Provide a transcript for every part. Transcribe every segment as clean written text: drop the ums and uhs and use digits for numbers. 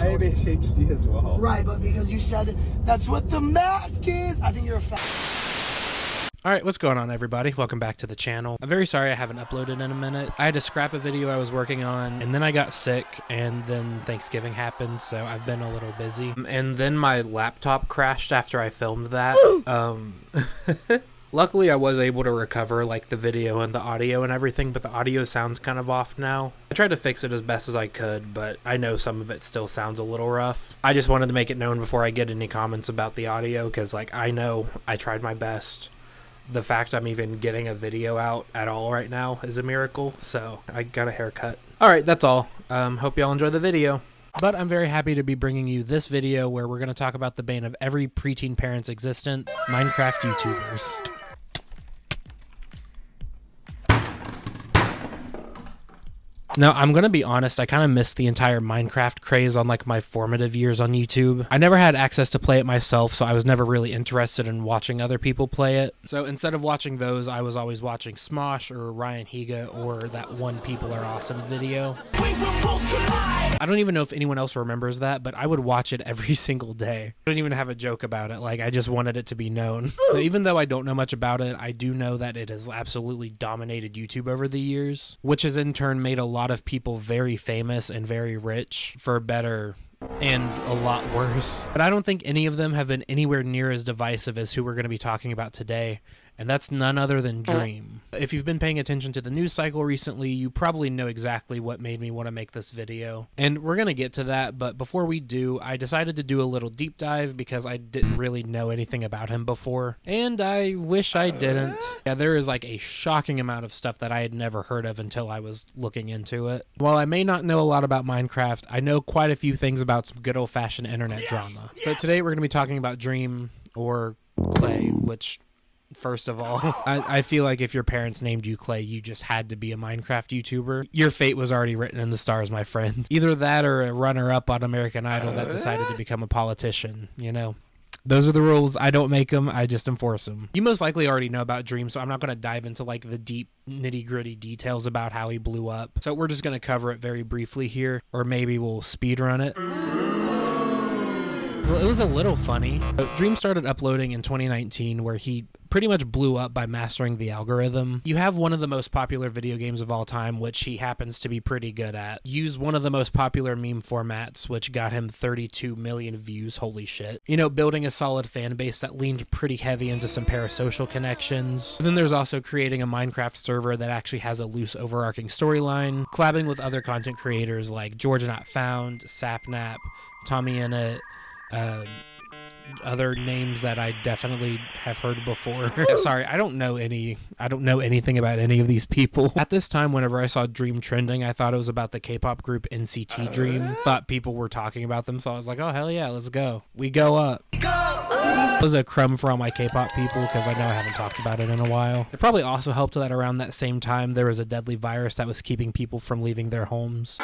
I have ADHD as well. Right, but because you said that's what the mask is, I think you're a Alright, what's going on everybody? Welcome back to the channel. I'm very sorry I haven't uploaded in a minute. I had to scrap a video I was working on, and then I got sick, and then Thanksgiving happened, so I've been a little busy. And then my laptop crashed after I filmed that. Luckily I was able to recover like the video and the audio and everything, but the audio sounds kind of off now. I tried to fix it as best as I could, but I know some of it still sounds a little rough. I just wanted to make it known before I get any comments about the audio, because like I know I tried my best. The fact I'm even getting a video out at all right now is a miracle, so I got a haircut. Alright, that's all. Hope y'all enjoy the video. But I'm very happy to be bringing you this video where we're going to talk about the bane of every preteen parent's existence, Minecraft YouTubers. Now, I'm going to be honest, I kind of missed the entire Minecraft craze on like my formative years on YouTube. I never had access to play it myself, so I was never really interested in watching other people play it. So instead of watching those, I was always watching Smosh or Ryan Higa or that one People Are Awesome video. I don't even know if anyone else remembers that, but I would watch it every single day. I didn't even have a joke about it, like I just wanted it to be known. Even though I don't know much about it, I do know that it has absolutely dominated YouTube over the years, which has in turn made a lot of people very famous and very rich, for better and a lot worse. But I don't think any of them have been anywhere near as divisive as who we're going to be talking about today, and that's none other than Dream. If you've been paying attention to the news cycle recently, you probably know exactly what made me want to make this video. And we're going to get to that, but before we do, I decided to do a little deep dive because I didn't really know anything about him before. And I wish I didn't. Yeah, there is like a shocking amount of stuff that I had never heard of until I was looking into it. While I may not know a lot about Minecraft, I know quite a few things about some good old-fashioned internet drama. So today we're going to be talking about Dream, or Clay, which... First of all, I feel like if your parents named you Clay, you just had to be a Minecraft YouTuber. Your fate was already written in the stars, my friend. Either that or a runner-up on American Idol that decided to become a politician, you know. Those are the rules. I don't make them, I just enforce them. You most likely already know about Dream, so I'm not going to dive into like the deep nitty-gritty details about how he blew up. So we're just going to cover it very briefly here, or maybe we'll speedrun it. Well, it was a little funny. Dream started uploading in 2019, where he pretty much blew up by mastering the algorithm. You have one of the most popular video games of all time, which he happens to be pretty good at. Use one of the most popular meme formats, which got him 32 million views, holy shit. You know, building a solid fan base that leaned pretty heavy into some parasocial connections. And then there's also creating a Minecraft server that actually has a loose overarching storyline, collabing with other content creators like George Not Found, Sapnap, Tommy Innit, other names that I definitely have heard before. Sorry, I don't know anything about any of these people. At this time, whenever I saw Dream trending, I thought it was about the K-pop group NCT Dream. Thought people were talking about them, so I was like, oh hell yeah, let's go. We go up. It was a crumb for all my K-pop people, because I know I haven't talked about it in a while. It probably also helped that around that same time there was a deadly virus that was keeping people from leaving their homes.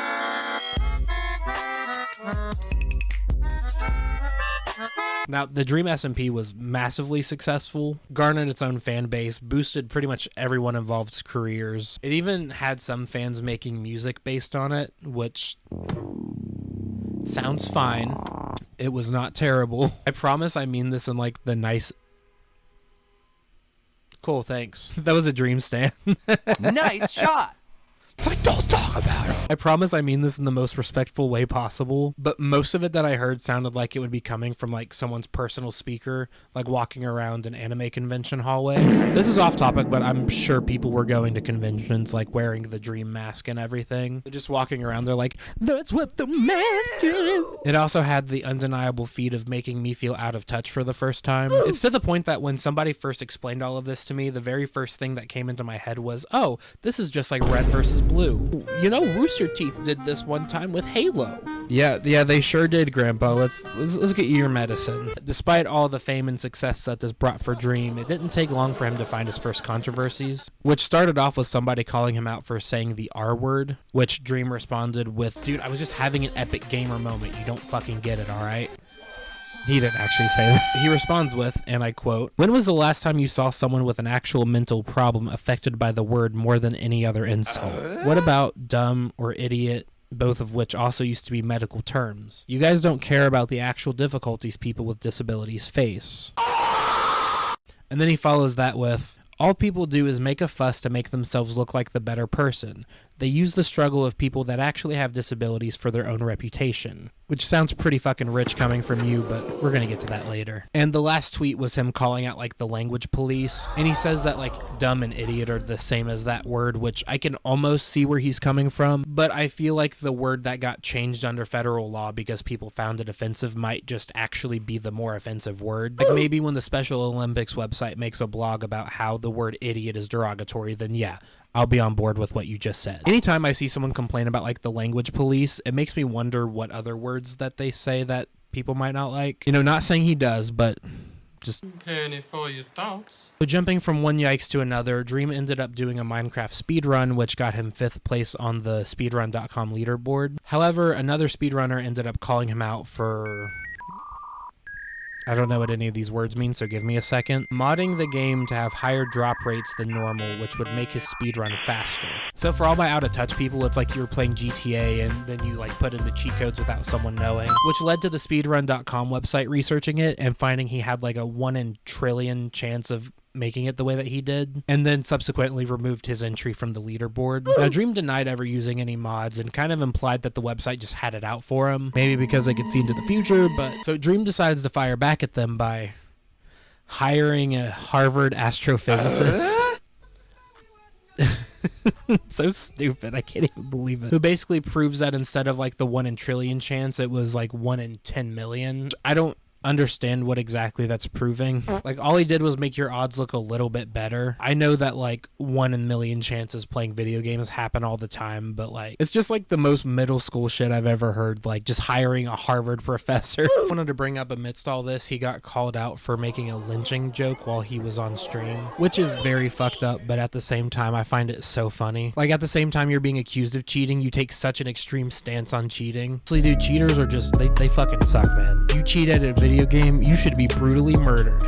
Now, the Dream SMP was massively successful, garnered its own fan base, boosted pretty much everyone involved's careers. It even had some fans making music based on it, which sounds fine. It was not terrible. I promise I mean this in like the nice... Cool, thanks. That was a Dream stand. Nice shot! Like, don't talk about it. I promise I mean this in the most respectful way possible, but most of it that I heard sounded like it would be coming from like someone's personal speaker, like walking around an anime convention hallway. This is off topic, but I'm sure people were going to conventions like wearing the Dream mask and everything. They're just walking around, they're like, that's what the mask is. It also had the undeniable feat of making me feel out of touch for the first time. It's to the point that when somebody first explained all of this to me, the very first thing that came into my head was, oh, this is just like red versus blue. You know, Rooster Teeth did this one time with Halo. Yeah, they sure did, Grandpa. Let's get you your medicine. Despite all the fame and success that this brought for Dream, it didn't take long for him to find his first controversies, which started off with somebody calling him out for saying the R word, which Dream responded with, dude, I was just having an epic gamer moment. You don't fucking get it, all right? He didn't actually say that. He responds with, and I quote, "When was the last time you saw someone with an actual mental problem affected by the word more than any other insult? What about dumb or idiot both of which also used to be medical terms. You guys don't care about the actual difficulties people with disabilities face. And then he follows that with, all people do is make a fuss to make themselves look like the better person. They use the struggle of people that actually have disabilities for their own reputation. Which sounds pretty fucking rich coming from you, but we're gonna get to that later. And the last tweet was him calling out like the language police. And he says that like dumb and idiot are the same as that word, which I can almost see where he's coming from. But I feel like the word that got changed under federal law because people found it offensive might just actually be the more offensive word. Like maybe when the Special Olympics website makes a blog about how the word idiot is derogatory, then yeah, I'll be on board with what you just said. Anytime I see someone complain about like the language police, it makes me wonder what other words that they say that people might not like. You know, not saying he does, but just penny for your thoughts. So jumping from one yikes to another, Dream ended up doing a Minecraft speedrun, which got him 5th place on the speedrun.com leaderboard. However, another speedrunner ended up calling him out for... I don't know what any of these words mean, so give me a second. Modding the game to have higher drop rates than normal, which would make his speedrun faster. So for all my out-of-touch people, it's like you were playing GTA and then you like put in the cheat codes without someone knowing, which led to the speedrun.com website researching it and finding he had like a 1 in trillion chance of making it the way that he did, and then subsequently removed his entry from the leaderboard. Now, Dream denied ever using any mods and kind of implied that the website just had it out for him, maybe because they could see into the future, but so Dream decides to fire back at them by hiring a Harvard astrophysicist. So stupid, I can't even believe it. Who basically proves that instead of like the 1 in trillion chance, it was like 1 in 10 million. I don't understand what exactly that's proving. Like all he did was make your odds look a little bit better. I know that like 1 in a million chances playing video games happen all the time, but like it's just like the most middle school shit I've ever heard, like just hiring a Harvard professor. I wanted to bring up amidst all this, he got called out for making a lynching joke while he was on stream, which is very fucked up, but at the same time I find it so funny. Like at the same time you're being accused of cheating, you take such an extreme stance on cheating. Honestly, dude, cheaters are just, they fucking suck, man. You cheat at a video game, you should be brutally murdered.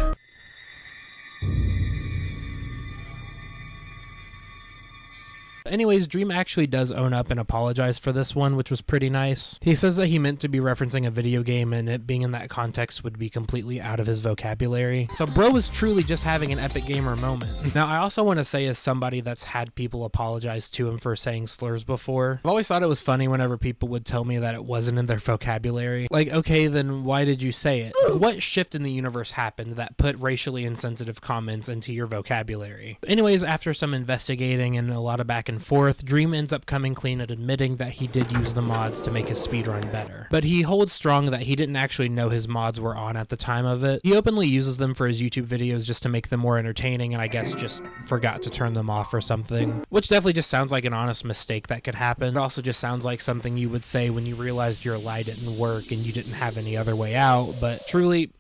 Anyways, Dream actually does own up and apologize for this one, which was pretty nice. He says that he meant to be referencing a video game and it being in that context would be completely out of his vocabulary. So bro was truly just having an epic gamer moment. Now, I also want to say, as somebody that's had people apologize to him for saying slurs before, I've always thought it was funny whenever people would tell me that it wasn't in their vocabulary. Like, okay, then why did you say it? What shift in the universe happened that put racially insensitive comments into your vocabulary? Anyways, after some investigating and a lot of back and forth, Dream ends up coming clean and admitting that he did use the mods to make his speedrun better. But he holds strong that he didn't actually know his mods were on at the time of it. He openly uses them for his YouTube videos just to make them more entertaining, and I guess just forgot to turn them off or something. Which definitely just sounds like an honest mistake that could happen. It also just sounds like something you would say when you realized your lie didn't work and you didn't have any other way out, but truly,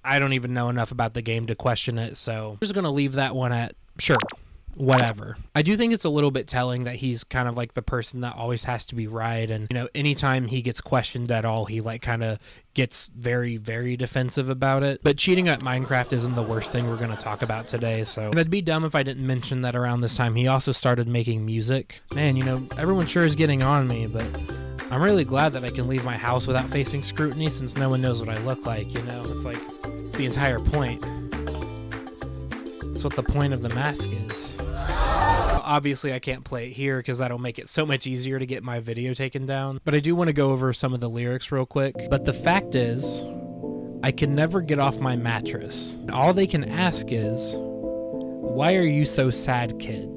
I don't even know enough about the game to question it, so I'm just gonna leave that one at sure. Whatever. I do think it's a little bit telling that he's kind of like the person that always has to be right, and you know, anytime he gets questioned at all, he like kind of gets very, very defensive about it. But cheating at Minecraft isn't the worst thing we're going to talk about today, so and it'd be dumb if I didn't mention that around this time he also started making music. Man, you know, everyone sure is getting on me, but I'm really glad that I can leave my house without facing scrutiny since no one knows what I look like, you know? It's like, it's the entire point. That's what the point of the mask is. Obviously, I can't play it here because that'll make it so much easier to get my video taken down. But I do want to go over some of the lyrics real quick. But the fact is, I can never get off my mattress. All they can ask is, why are you so sad, kid?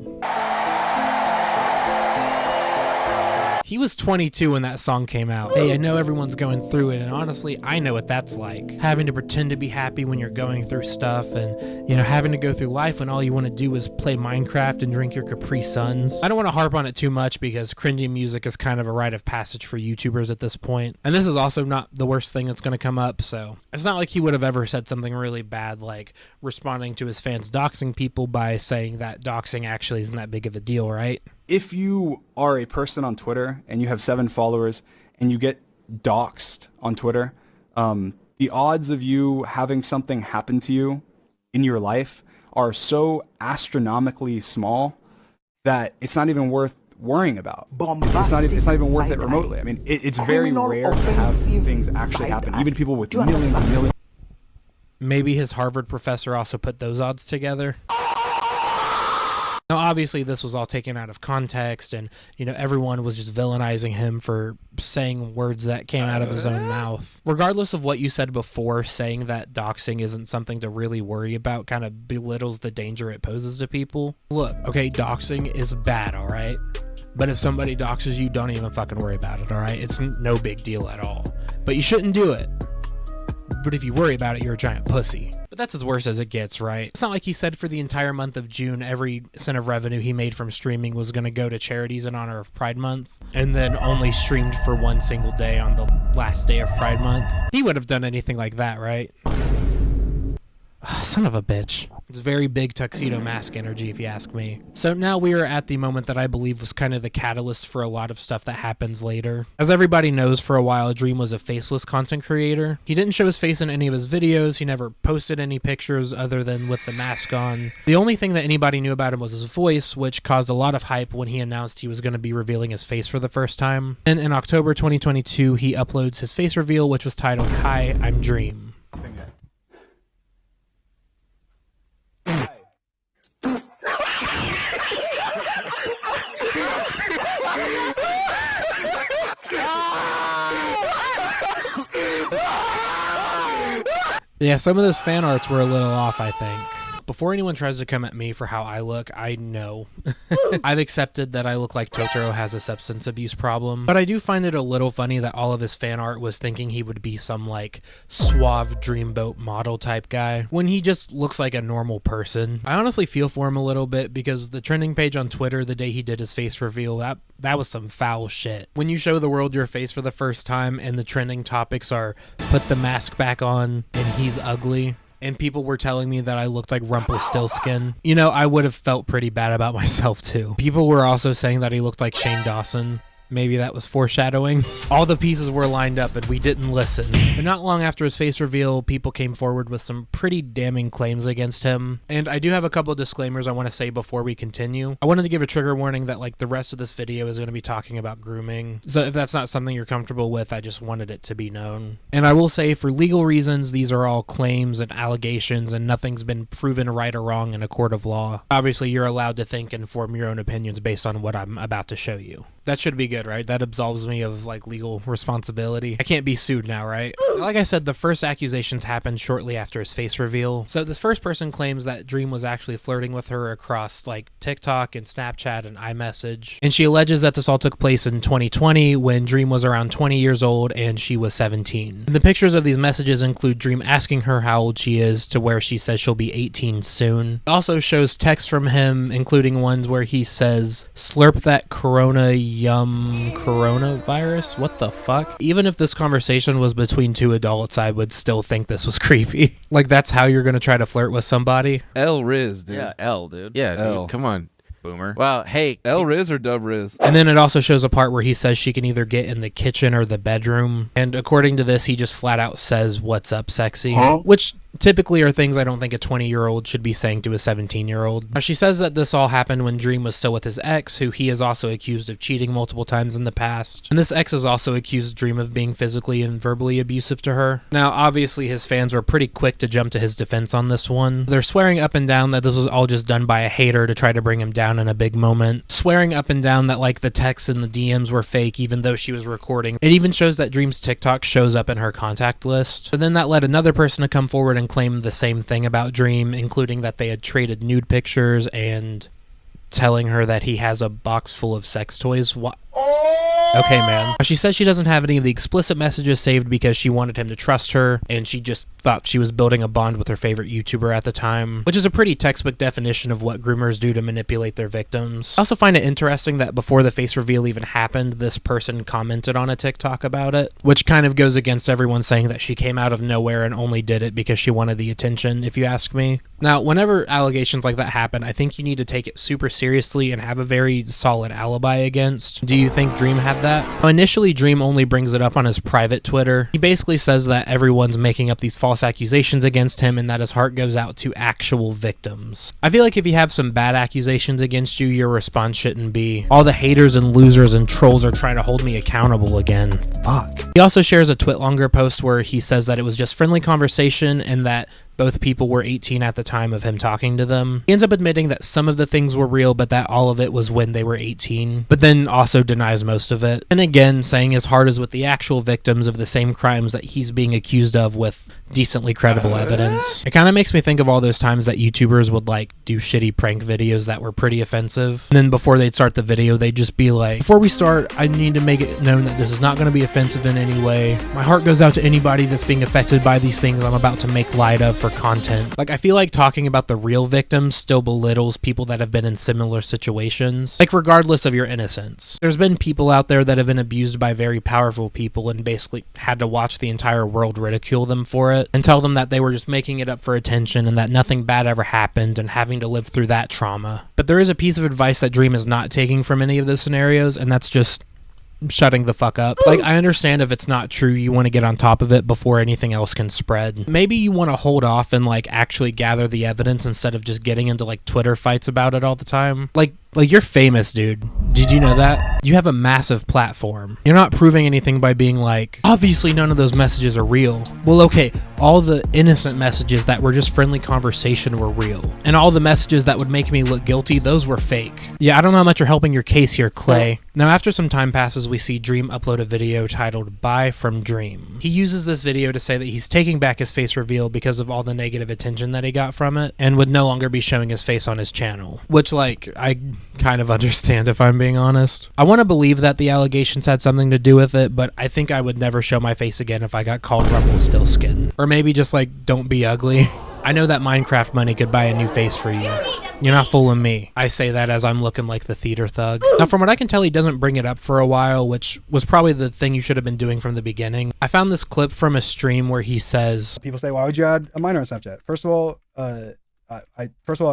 He was 22 when that song came out. Hey, I know everyone's going through it, and honestly, I know what that's like. Having to pretend to be happy when you're going through stuff, and, you know, having to go through life when all you want to do is play Minecraft and drink your Capri Suns. I don't want to harp on it too much because cringy music is kind of a rite of passage for YouTubers at this point. And this is also not the worst thing that's going to come up, so it's not like he would have ever said something really bad like responding to his fans doxing people by saying that doxing actually isn't that big of a deal, right? If you are a person on Twitter and you have 7 followers and you get doxed on Twitter, the odds of you having something happen to you in your life are so astronomically small that it's not even worth worrying about. It's not even worth it remotely. I mean, it's very rare to have things actually happen. Even people with millions and millions. Maybe his Harvard professor also put those odds together. Now, obviously, this was all taken out of context, and, everyone was just villainizing him for saying words that came out of his own mouth. Regardless of what you said before, saying that doxing isn't something to really worry about kind of belittles the danger it poses to people. Look, okay, doxing is bad, all right? But if somebody doxes you, don't even fucking worry about it, all right? It's no big deal at all. But you shouldn't do it. But if you worry about it, you're a giant pussy. But that's as worse as it gets, right? It's not like he said for the entire month of June, every cent of revenue he made from streaming was going to go to charities in honor of Pride Month, and then only streamed for one single day on the last day of Pride Month. He would have done anything like that, right? Son of a bitch. It's very big tuxedo mask energy, if you ask me. So now we are at the moment that I believe was kind of the catalyst for a lot of stuff that happens later. As everybody knows, for a while, Dream was a faceless content creator. He didn't show his face in any of his videos. He never posted any pictures other than with the mask on. The only thing that anybody knew about him was his voice, which caused a lot of hype when he announced he was going to be revealing his face for the first time. And in October 2022, he uploads his face reveal, which was titled, "Hi, I'm Dream." Yeah, some of those fan arts were a little off, I think. Before anyone tries to come at me for how I look, I know. I've accepted that I look like Totoro has a substance abuse problem, but I do find it a little funny that all of his fan art was thinking he would be some, like, suave dreamboat model type guy, when he just looks like a normal person. I honestly feel for him a little bit, because the trending page on Twitter the day he did his face reveal, that was some foul shit. When you show the world your face for the first time and the trending topics are, put the mask back on and he's ugly, and people were telling me that I looked like Rumpelstiltskin, I would have felt pretty bad about myself too. People were also saying that he looked like Shane Dawson. Maybe that was foreshadowing. All the pieces were lined up and we didn't listen. But not long after his face reveal, people came forward with some pretty damning claims against him. And I do have a couple of disclaimers I want to say before we continue. I wanted to give a trigger warning that the rest of this video is going to be talking about grooming. So if that's not something you're comfortable with, I just wanted it to be known. And I will say, for legal reasons, these are all claims and allegations and nothing's been proven right or wrong in a court of law. Obviously, you're allowed to think and form your own opinions based on what I'm about to show you. That should be good, right? That absolves me of legal responsibility. I can't be sued now, right? Like I said, the first accusations happened shortly after his face reveal. So this first person claims that Dream was actually flirting with her across TikTok and Snapchat and iMessage. And she alleges that this all took place in 2020 when Dream was around 20 years old and she was 17. And the pictures of these messages include Dream asking her how old she is, to where she says she'll be 18 soon. It also shows texts from him, including ones where he says, "Slurp that Corona yum coronavirus." What the fuck? Even if this conversation was between two adults, I would still think this was creepy. That's how you're gonna try to flirt with somebody? L Riz, dude. Yeah, L, dude. Yeah, L. dude. Come on. Boomer. Wow, hey. L Riz or Dub Riz? And then it also shows a part where he says she can either get in the kitchen or the bedroom. And according to this, he just flat out says, "What's up, sexy?" Which typically are things I don't think a 20-year-old should be saying to a 17-year-old. Now, she says that this all happened when Dream was still with his ex, who he is also accused of cheating multiple times in the past. And this ex has also accused Dream of being physically and verbally abusive to her. Now, obviously, his fans were pretty quick to jump to his defense on this one. They're swearing up and down that this was all just done by a hater to try to bring him down in a big moment. Swearing up and down that the texts and the DMs were fake, even though she was recording. It even shows that Dream's TikTok shows up in her contact list. But then that led another person to come forward and claim the same thing about Dream, including that they had traded nude pictures and telling her that he has a box full of sex toys. What? Okay, man. She says she doesn't have any of the explicit messages saved because she wanted him to trust her, and she just thought she was building a bond with her favorite YouTuber at the time, which is a pretty textbook definition of what groomers do to manipulate their victims. I also find it interesting that before the face reveal even happened, this person commented on a TikTok about it, which kind of goes against everyone saying that she came out of nowhere and only did it because she wanted the attention, if you ask me. Now, whenever allegations like that happen, I think you need to take it super seriously and have a very solid alibi against. Do you think Dream had that. Now, initially, Dream only brings it up on his private Twitter. He basically says that everyone's making up these false accusations against him and that his heart goes out to actual victims. I feel like if you have some bad accusations against you, your response shouldn't be, all the haters and losers and trolls are trying to hold me accountable again. Fuck. He also shares a Twitlonger post where he says that it was just friendly conversation and that both people were 18 at the time of him talking to them. He ends up admitting that some of the things were real, but that all of it was when they were 18, but then also denies most of it. And again, saying his heart is with the actual victims of the same crimes that he's being accused of with decently credible evidence. It kind of makes me think of all those times that YouTubers would like do shitty prank videos that were pretty offensive. And then before they'd start the video, they'd just be like, before we start, I need to make it known that this is not going to be offensive in any way. My heart goes out to anybody that's being affected by these things I'm about to make light of for content. Like, I feel like talking about the real victims still belittles people that have been in similar situations, like regardless of your innocence. There's been people out there that have been abused by very powerful people and basically had to watch the entire world ridicule them for it and tell them that they were just making it up for attention and that nothing bad ever happened and having to live through that trauma. But there is a piece of advice that Dream is not taking from any of the scenarios, and that's just shutting the fuck up. Like, I understand if it's not true, you want to get on top of it before anything else can spread. Maybe you want to hold off and like actually gather the evidence instead of just getting into like Twitter fights about it all the time. Like you're famous, dude. Did you know that? You have a massive platform. You're not proving anything by being like, obviously none of those messages are real. Well, okay, all the innocent messages that were just friendly conversation were real. And all the messages that would make me look guilty, those were fake. Yeah, I don't know how much you're helping your case here, Clay. Now, after some time passes, we see Dream upload a video titled Bye from Dream. He uses this video to say that he's taking back his face reveal because of all the negative attention that he got from it and would no longer be showing his face on his channel. Which, like, I kind of understand if I'm being honest. I want to believe that the allegations had something to do with it, but I think I would never show my face again if I got called Rumpelstiltskin. Or maybe just like, don't be ugly. I know that Minecraft money could buy a new face for you. You're not fooling me. I say that as I'm looking like the theater thug. Now, from what I can tell, he doesn't bring it up for a while, which was probably the thing you should have been doing from the beginning. I found this clip from a stream where he says, people say, why would you add a minor on Snapchat? First of all, I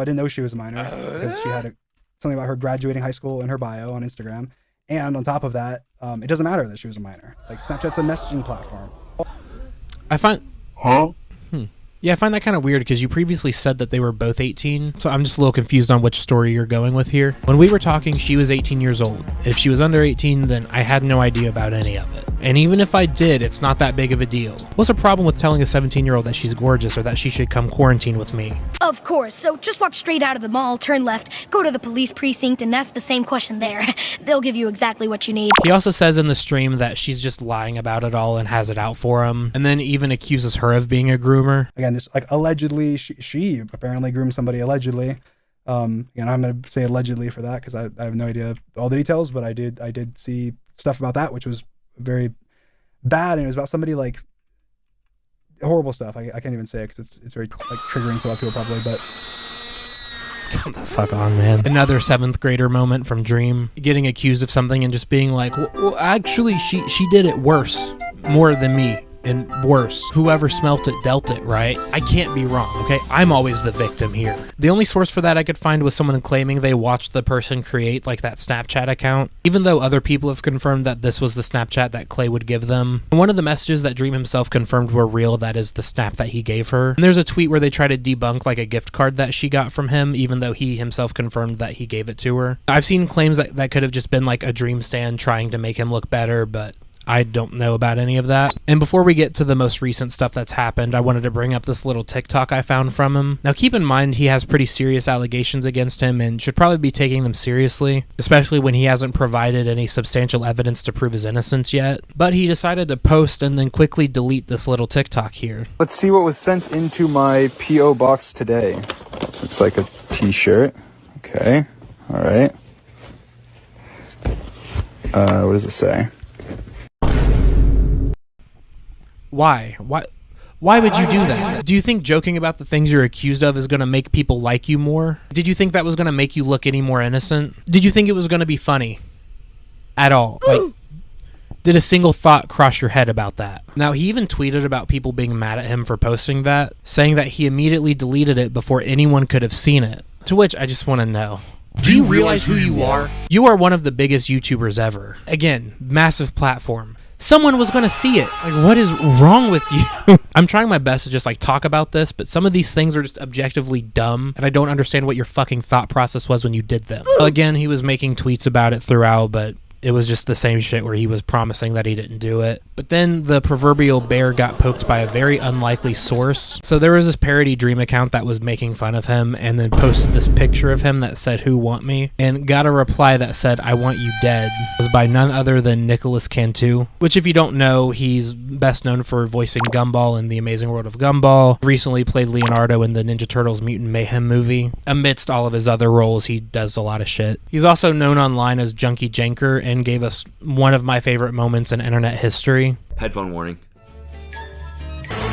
didn't know she was a minor because she had something about her graduating high school in her bio on Instagram. And on top of that, it doesn't matter that she was a minor. Like, Snapchat's a messaging platform. I find that kind of weird because you previously said that they were both 18, so I'm just a little confused on which story you're going with here. When we were talking, she was 18 years old. If she was under 18, then I had no idea about any of it. And even if I did, it's not that big of a deal. What's the problem with telling a 17-year-old that she's gorgeous or that she should come quarantine with me? Of course, so just walk straight out of the mall, turn left, go to the police precinct, and ask the same question there. They'll give you exactly what you need. He also says in the stream that she's just lying about it all and has it out for him, and then even accuses her of being a groomer. Again, this, like, allegedly, she apparently groomed somebody allegedly. Again, I'm going to say allegedly for that because I have no idea all the details, but I did see stuff about that, which was very bad, and it was about somebody, like, horrible stuff. I can't even say it because it's very, like, triggering to a lot of people probably, but come the fuck on, man. Another 7th grader moment from Dream, getting accused of something and just being like, well actually she did it worse, more than me. And worse, whoever smelt it dealt it, right? I can't be wrong, okay? I'm always the victim here. The only source for that I could find was someone claiming they watched the person create, like, that Snapchat account, even though other people have confirmed that this was the Snapchat that Clay would give them. One of the messages that Dream himself confirmed were real, that is the snap that he gave her. And there's a tweet where they try to debunk, like, a gift card that she got from him, even though he himself confirmed that he gave it to her. I've seen claims that could have just been, like, a Dream stan trying to make him look better, but I don't know about any of that. And before we get to the most recent stuff that's happened, I wanted to bring up this little TikTok I found from him. Now, keep in mind, he has pretty serious allegations against him and should probably be taking them seriously, especially when he hasn't provided any substantial evidence to prove his innocence yet. But he decided to post and then quickly delete this little TikTok here. Let's see what was sent into my P.O. box today. Looks like a t-shirt. Okay. All right. What does it say? Why would you do that? Do you think joking about the things you're accused of is going to make people like you more? Did you think that was going to make you look any more innocent? Did you think it was going to be funny at all? Like, did a single thought cross your head about that? Now, he even tweeted about people being mad at him for posting that, saying that he immediately deleted it before anyone could have seen it. To which I just want to know, Do you realize who you are? You are one of the biggest YouTubers ever. Again, massive platform. Someone was gonna see it. Like, what is wrong with you? I'm trying my best to just like talk about this, but some of these things are just objectively dumb, and I don't understand what your fucking thought process was when you did them. Again, he was making tweets about it throughout, but it was just the same shit where he was promising that he didn't do it. But then the proverbial bear got poked by a very unlikely source. So there was this parody Dream account that was making fun of him and then posted this picture of him that said, "Who want me?" and got a reply that said, "I want you dead." It was by none other than Nicholas Cantu, which if you don't know, he's best known for voicing Gumball in The Amazing World of Gumball. Recently played Leonardo in the Ninja Turtles Mutant Mayhem movie. Amidst all of his other roles, he does a lot of shit. He's also known online as Junkie Janker and gave us one of my favorite moments in internet history. Headphone warning.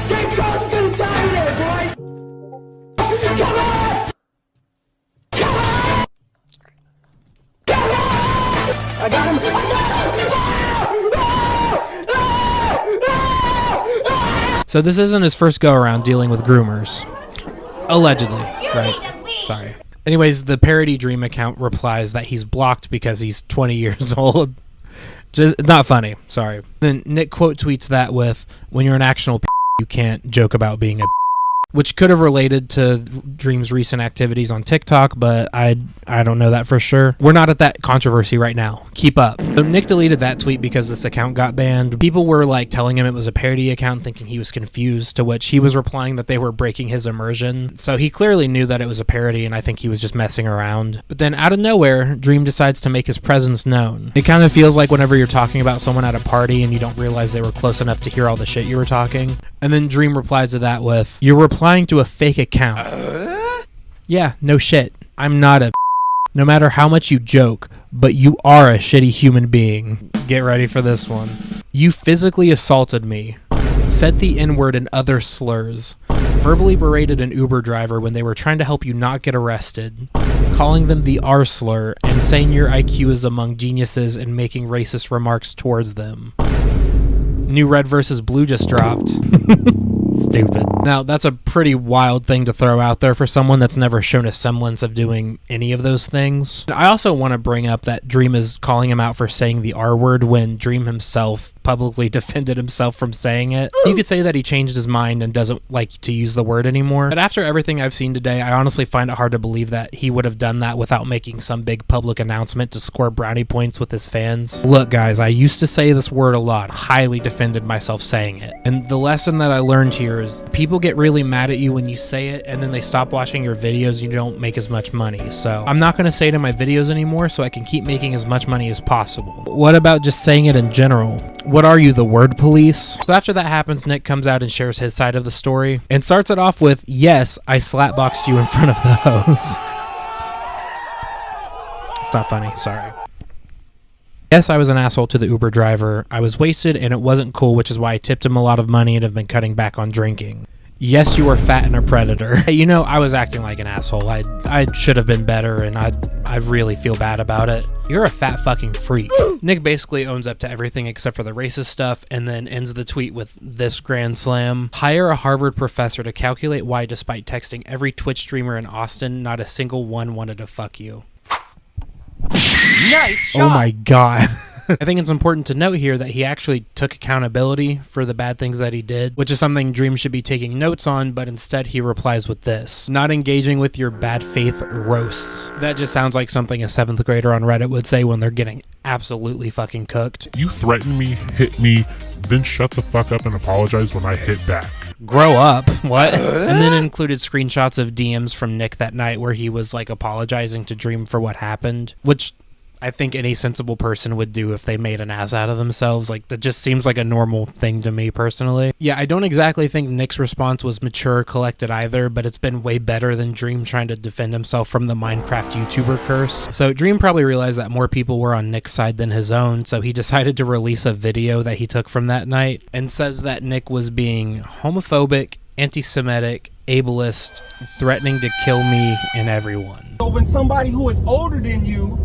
James Charles is gonna die today, boy! Come on! Come on! Come on! I got him! So this isn't his first go-around dealing with groomers. Allegedly, right? Sorry. Anyways, the parody Dream account replies that he's blocked because he's 20 years old. Just not funny, sorry. Then Nick quote tweets that with, "When you're an actual you can't joke about being a," which could have related to Dream's recent activities on TikTok, but I don't know that for sure. We're not at that controversy right now. Keep up. So Nick deleted that tweet because this account got banned. People were like telling him it was a parody account, thinking he was confused, to which he was replying that they were breaking his immersion. So he clearly knew that it was a parody, and I think he was just messing around. But then out of nowhere, Dream decides to make his presence known. It kind of feels like whenever you're talking about someone at a party and you don't realize they were close enough to hear all the shit you were talking. And then Dream replies to that with, "You're replying to a fake account." Yeah, no shit. I'm not a no matter how much you joke, but you are a shitty human being. Get ready for this one. "You physically assaulted me, said the N-word and other slurs, verbally berated an Uber driver when they were trying to help you not get arrested, calling them the R slur, and saying your IQ is among geniuses and making racist remarks towards them." New Red vs. Blue just dropped. Stupid. Now, that's a pretty wild thing to throw out there for someone that's never shown a semblance of doing any of those things. I also want to bring up that Dream is calling him out for saying the R word when Dream himself publicly defended himself from saying it. You could say that he changed his mind and doesn't like to use the word anymore, but after everything I've seen today, I honestly find it hard to believe that he would have done that without making some big public announcement to score brownie points with his fans. Look guys, I used to say this word a lot, highly defended myself saying it, and the lesson that I learned here is people get really mad at you when you say it, and then they stop watching your videos and you don't make as much money. So I'm not going to say it in my videos anymore so I can keep making as much money as possible. What about just saying it in general? What are you, the word police? So after that happens, Nick comes out and shares his side of the story and starts it off with, "Yes, I slapboxed you in front of the hose." It's not funny, sorry. "Yes, I was an asshole to the Uber driver. I was wasted and it wasn't cool, which is why I tipped him a lot of money and have been cutting back on drinking. Yes, you are fat and a predator." Hey, you know, I was acting like an asshole. I should have been better, and I really feel bad about it. You're a fat fucking freak. Nick basically owns up to everything except for the racist stuff, and then ends the tweet with this grand slam: "Hire a Harvard professor to calculate why, despite texting every Twitch streamer in Austin, not a single one wanted to fuck you." Nice shot. Oh my god. I think it's important to note here that he actually took accountability for the bad things that he did, which is something Dream should be taking notes on, but instead he replies with this: "Not engaging with your bad faith roasts." That just sounds like something a 7th grader on Reddit would say when they're getting absolutely fucking cooked. "You threaten me, hit me, then shut the fuck up and apologize when I hit back." Grow up. What? And then included screenshots of DMs from Nick that night where he was like apologizing to Dream for what happened, which I think any sensible person would do if they made an ass out of themselves. Like, that just seems like a normal thing to me personally. Yeah, I don't exactly think Nick's response was mature or collected either, but it's been way better than Dream trying to defend himself from the Minecraft YouTuber curse. So Dream probably realized that more people were on Nick's side than his own, so he decided to release a video that he took from that night and says that Nick was being homophobic, anti-Semitic, ableist, threatening to kill me and everyone. So when somebody who is older than you,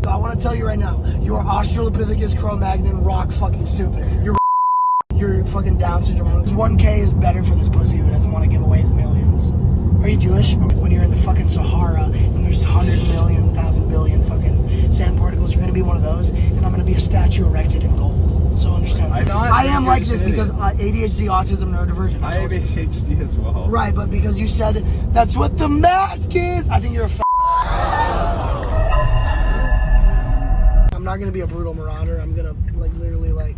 I want to tell you right now, you are Australopithecus Cro-Magnon rock fucking stupid. You're fucking Down syndrome. 1K is better for this pussy who doesn't want to give away his millions. Are you Jewish? When you're in the fucking Sahara and there's 100,000,000 billion fucking sand particles. You're gonna be one of those, and I'm gonna be a statue erected in gold. So understand. I am like this because ADHD, autism, neurodivergent. I have ADHD as well. Right, but because you said that's what the mask is, I think you're a I'm not gonna be a brutal marauder. I'm gonna like literally like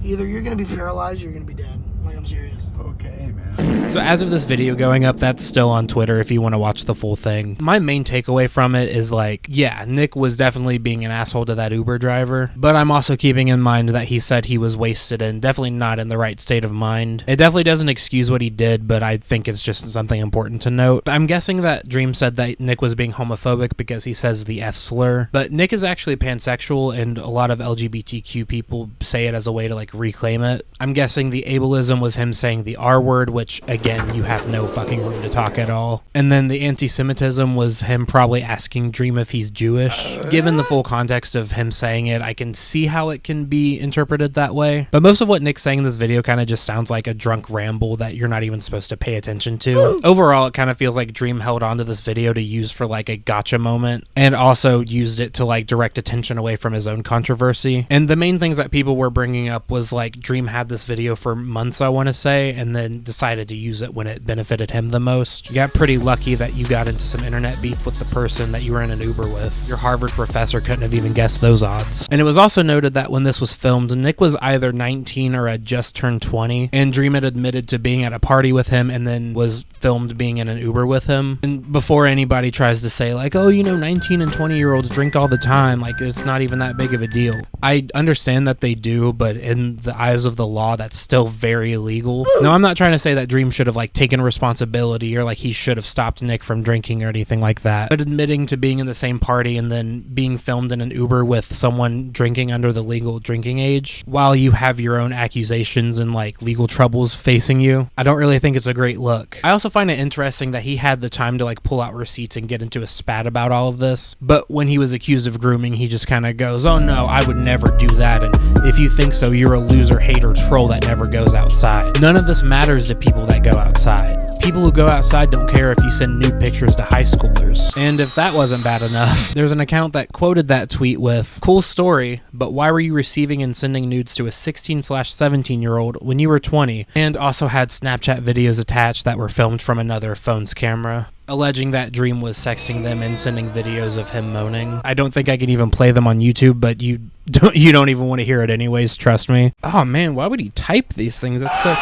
either you're gonna be paralyzed or you're gonna be dead. Like, I'm serious. Okay, man. So as of this video going up, that's still on Twitter if you want to watch the full thing. My main takeaway from it is like, yeah, Nick was definitely being an asshole to that Uber driver, but I'm also keeping in mind that he said he was wasted and definitely not in the right state of mind. It definitely doesn't excuse what he did, but I think it's just something important to note. I'm guessing that Dream said that Nick was being homophobic because he says the F slur, but Nick is actually pansexual and a lot of LGBTQ people say it as a way to like reclaim it. I'm guessing the ableism was him saying the R word, which again, you have no fucking room to talk at all. And then the anti-Semitism was him probably asking Dream if he's Jewish. Given the full context of him saying it, I can see how it can be interpreted that way. But most of what Nick's saying in this video kind of just sounds like a drunk ramble that you're not even supposed to pay attention to. Overall, it kind of feels like Dream held onto this video to use for like a gotcha moment, and also used it to like direct attention away from his own controversy. And the main things that people were bringing up was like Dream had this video for months, I want to say, and then decided to use it when it benefited him the most. You got pretty lucky that you got into some internet beef with the person that you were in an Uber with. Your Harvard professor couldn't have even guessed those odds. And it was also noted that when this was filmed, Nick was either 19 or had just turned 20, and Dream had admitted to being at a party with him and then was filmed being in an Uber with him. And before anybody tries to say like, oh, you know, 19 and 20-year-olds drink all the time, like it's not even that big of a deal. I understand that they do, but in the eyes of the law, that's still very illegal. No, I'm not trying to say that Dream should have like taken responsibility or like he should have stopped Nick from drinking or anything like that, but admitting to being in the same party and then being filmed in an Uber with someone drinking under the legal drinking age while you have your own accusations and like legal troubles facing you, I don't really think it's a great look. I also find it interesting that he had the time to like pull out receipts and get into a spat about all of this, but when he was accused of grooming, he just kind of goes, oh no, I would never do that, and if you think so, you're a loser, hater, troll that never goes outside. None of this matters to people that go outside. People who go outside don't care if you send nude pictures to high schoolers. And if that wasn't bad enough, there's an account that quoted that tweet with, cool story, but why were you receiving and sending nudes to a 16/17-year-old when you were 20? And also had Snapchat videos attached that were filmed from another phone's camera, alleging that Dream was sexting them and sending videos of him moaning. I don't think I can even play them on YouTube, but you don't even want to hear it anyways, trust me. Oh man, why would he type these things? That's so...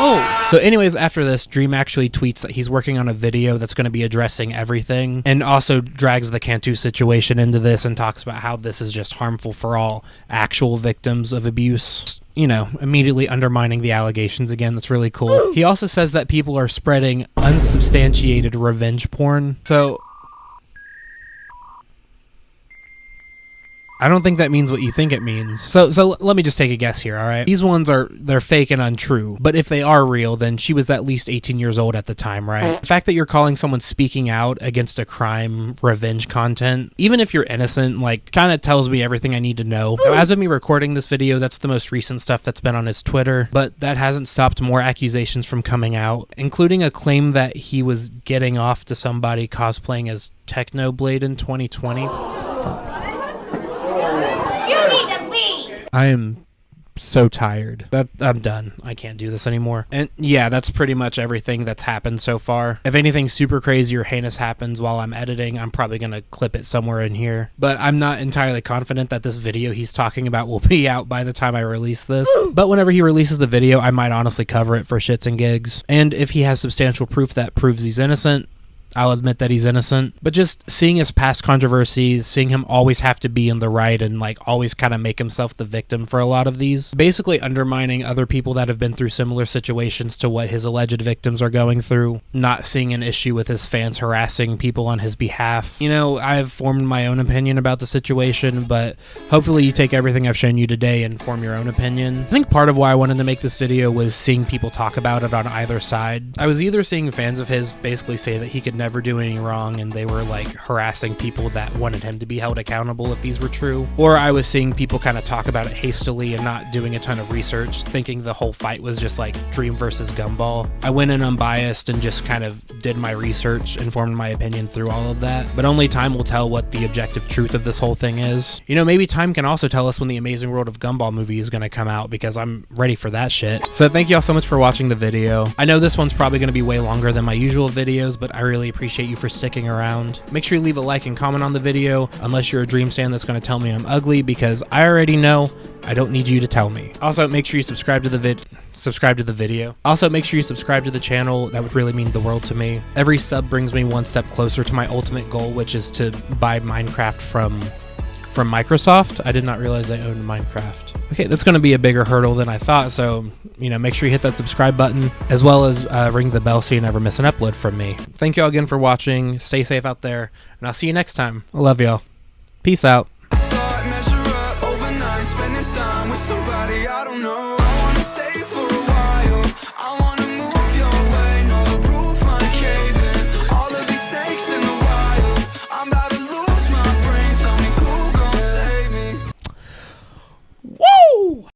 Oh! So anyways, after this, Dream actually tweets that he's working on a video that's going to be addressing everything, and also drags the Cantu situation into this and talks about how this is just harmful for all actual victims of abuse. You know, immediately undermining the allegations again. That's really cool. He also says that people are spreading unsubstantiated revenge porn. So I don't think that means what you think it means. So let me just take a guess here, all right? These ones they're fake and untrue, but if they are real, then she was at least 18 years old at the time, right? The fact that you're calling someone speaking out against a crime revenge content, even if you're innocent, like, kind of tells me everything I need to know. Now, as of me recording this video, that's the most recent stuff that's been on his Twitter, but that hasn't stopped more accusations from coming out, including a claim that he was getting off to somebody cosplaying as Technoblade in 2020. I am so tired. I'm done. I can't do this anymore. And yeah, that's pretty much everything that's happened so far. If anything super crazy or heinous happens while I'm editing, I'm probably going to clip it somewhere in here. But I'm not entirely confident that this video he's talking about will be out by the time I release this. But whenever he releases the video, I might honestly cover it for shits and gigs. And if he has substantial proof that proves he's innocent, I'll admit that he's innocent. But just seeing his past controversies, seeing him always have to be in the right and like always kind of make himself the victim for a lot of these, basically undermining other people that have been through similar situations to what his alleged victims are going through, not seeing an issue with his fans harassing people on his behalf. You know, I've formed my own opinion about the situation, but hopefully you take everything I've shown you today and form your own opinion. I think part of why I wanted to make this video was seeing people talk about it on either side. I was either seeing fans of his basically say that he could never do any wrong, and they were like harassing people that wanted him to be held accountable if these were true. Or I was seeing people kind of talk about it hastily and not doing a ton of research, thinking the whole fight was just like Dream versus Gumball. I went in unbiased and just kind of did my research and formed my opinion through all of that. But only time will tell what the objective truth of this whole thing is. You know, maybe time can also tell us when the Amazing World of Gumball movie is going to come out, because I'm ready for that shit. So thank you all so much for watching the video. I know this one's probably going to be way longer than my usual videos, but I really appreciate you for sticking around. Make sure you leave a like and comment on the video, unless you're a Dream stan that's going to tell me I'm ugly, because I already know. I don't need you to tell me. Also, make sure you subscribe to the video. Also, make sure you subscribe to the channel. That would really mean the world to me. Every sub brings me one step closer to my ultimate goal, which is to buy Minecraft from Microsoft. I did not realize they owned Minecraft. Okay, that's going to be a bigger hurdle than I thought, so, you know, make sure you hit that subscribe button, as well as ring the bell so you never miss an upload from me. Thank you all again for watching. Stay safe out there, and I'll see you next time. I love y'all. Peace out.